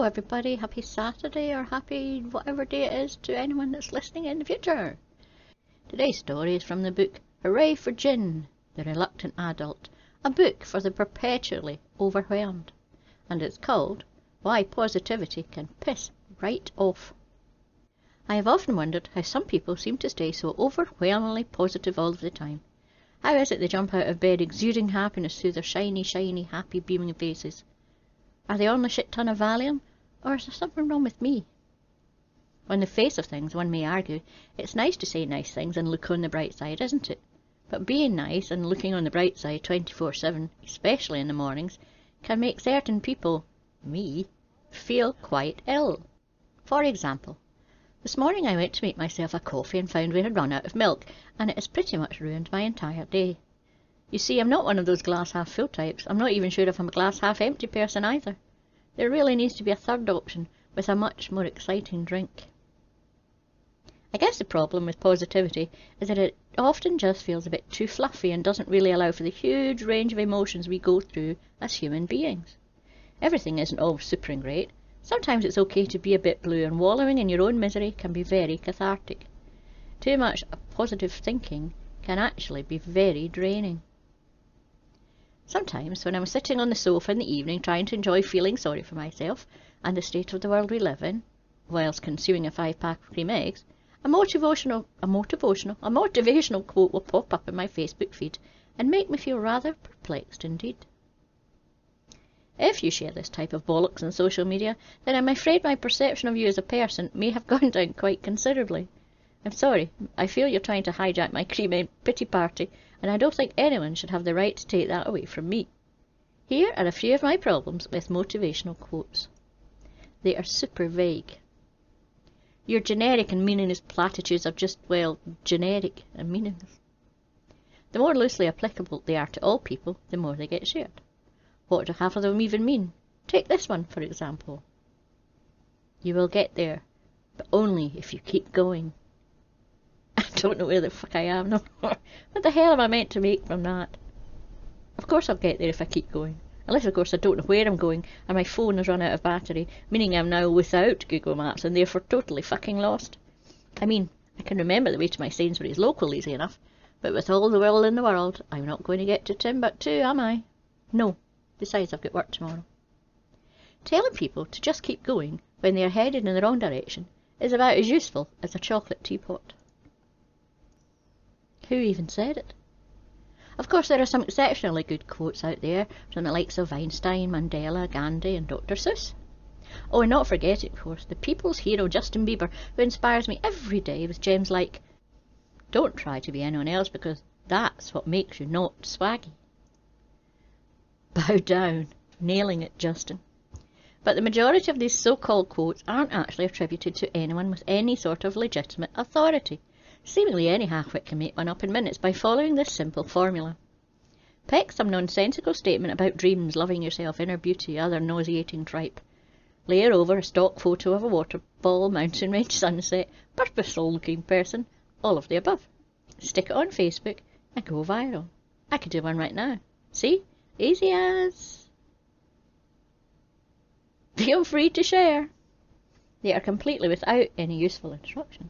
Hello everybody, happy Saturday or happy whatever day it is to anyone that's listening in the future. Today's story is from the book Hooray for Gin, the Reluctant Adult, a book for the perpetually overwhelmed, and it's called Why Positivity Can Piss Right Off. I have often wondered how some people seem to stay so overwhelmingly positive all of the time. How is it they jump out of bed exuding happiness through their shiny, happy, beaming faces? Are they on a shit ton of Valium, or is there something wrong with me? On the face of things, one may argue, it's nice to say nice things and look on the bright side, isn't it? But being nice and looking on the bright side 24/7, especially in the mornings, can make certain people, me, feel quite ill. For example, this morning I went to make myself a coffee and found we had run out of milk, and it has pretty much ruined my entire day. You see, I'm not one of those glass half full types. I'm not even sure if I'm a glass half empty person either. There really needs to be a third option with a much more exciting drink. I guess the problem with positivity is that it often just feels a bit too fluffy and doesn't really allow for the huge range of emotions we go through as human beings. Everything isn't always super and great. Sometimes it's okay to be a bit blue, and wallowing in your own misery can be very cathartic. Too much positive thinking can actually be very draining. Sometimes, when I'm sitting on the sofa in the evening trying to enjoy feeling sorry for myself and the state of the world we live in, whilst consuming a 5-pack of cream eggs, a motivational quote will pop up in my Facebook feed and make me feel rather perplexed indeed. If you share this type of bollocks on social media, then I'm afraid my perception of you as a person may have gone down quite considerably. I'm sorry, I feel you're trying to hijack my cream egg pity party, and I don't think anyone should have the right to take that away from me. Here are a few of my problems with motivational quotes. They are super vague. Your generic and meaningless platitudes are just, well, generic and meaningless. The more loosely applicable they are to all people, the more they get shared. What do half of them even mean? Take this one, for example. You will get there, but only if you keep going. I don't know where the fuck I am no more. What the hell am I meant to make from that? Of course I'll get there if I keep going. Unless, of course, I don't know where I'm going and my phone has run out of battery, meaning I'm now without Google Maps and therefore totally fucking lost. I mean, I can remember the way to my Sainsbury's local easy enough, but with all the will in the world, I'm not going to get to Timbuktu, am I? No. Besides, I've got work tomorrow. Telling people to just keep going when they are headed in the wrong direction is about as useful as a chocolate teapot. Who even said it? Of course, there are some exceptionally good quotes out there from the likes of Einstein, Mandela, Gandhi and Dr. Seuss. Oh, and not forgetting, of course, the people's hero Justin Bieber, who inspires me every day with gems like, "Don't try to be anyone else because that's what makes you not swaggy." Bow down. Nailing it, Justin. But the majority of these so-called quotes aren't actually attributed to anyone with any sort of legitimate authority. Seemingly any halfwit can make one up in minutes by following this simple formula. Pick some nonsensical statement about dreams, loving yourself, inner beauty, other nauseating tripe. Layer over a stock photo of a waterfall, mountain range, sunset, purposeful-looking person, all of the above. Stick it on Facebook and go viral. I could do one right now. See? Easy as. Feel free to share. They are completely without any useful instruction.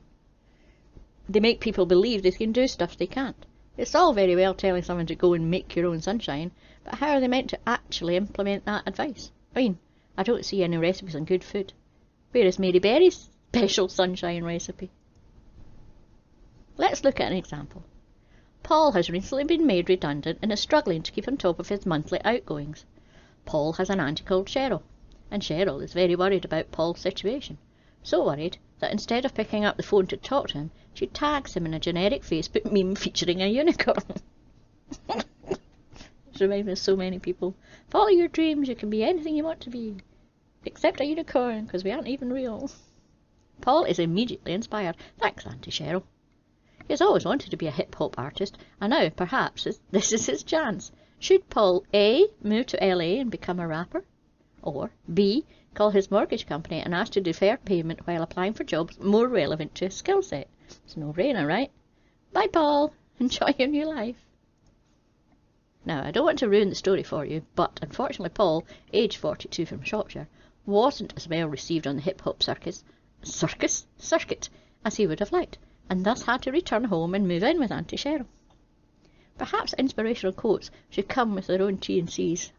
They make people believe they can do stuff they can't. It's all very well telling someone to go and make your own sunshine, but how are they meant to actually implement that advice? I mean, I don't see any recipes on good food. Where is Mary Berry's special sunshine recipe? Let's look at an example. Paul has recently been made redundant and is struggling to keep on top of his monthly outgoings. Paul has an auntie called Cheryl, and Cheryl is very worried about Paul's situation. So worried that instead of picking up the phone to talk to him, she tags him in a generic Facebook meme featuring a unicorn. This reminds me of so many people. Follow your dreams, you can be anything you want to be. Except a unicorn, because we aren't even real. Paul is immediately inspired. Thanks, Auntie Cheryl. He has always wanted to be a hip-hop artist, and now, perhaps, this is his chance. Should Paul A. move to LA and become a rapper? Or B. call his mortgage company and ask to defer payment while applying for jobs more relevant to his skill set? It's a no-brainer, right? Bye, Paul. Enjoy your new life. Now, I don't want to ruin the story for you, but unfortunately Paul, aged 42 from Shropshire, wasn't as well received on the hip-hop circuit as he would have liked, and thus had to return home and move in with Auntie Cheryl. Perhaps inspirational quotes should come with their own T&Cs.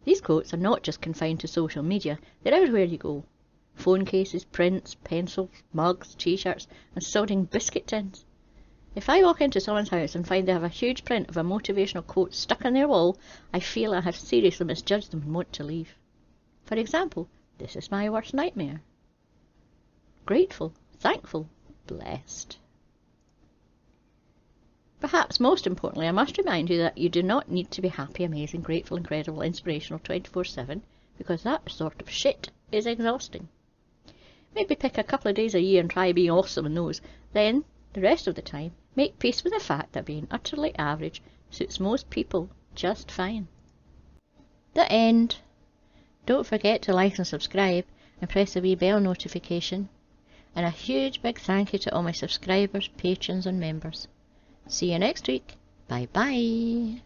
These quotes are not just confined to social media, they're everywhere you go. Phone cases, prints, pencils, mugs, t-shirts, and sodding biscuit tins. If I walk into someone's house and find they have a huge print of a motivational quote stuck on their wall, I feel I have seriously misjudged them and want to leave. For example, this is my worst nightmare. Grateful, thankful, blessed. Perhaps most importantly, I must remind you that you do not need to be happy, amazing, grateful, incredible, inspirational 24/7, because that sort of shit is exhausting. Maybe pick a couple of days a year and try being awesome in those. Then, the rest of the time, make peace with the fact that being utterly average suits most people just fine. The end. Don't forget to like and subscribe and press the wee bell notification. And a huge big thank you to all my subscribers, patrons and members. See you next week. Bye bye.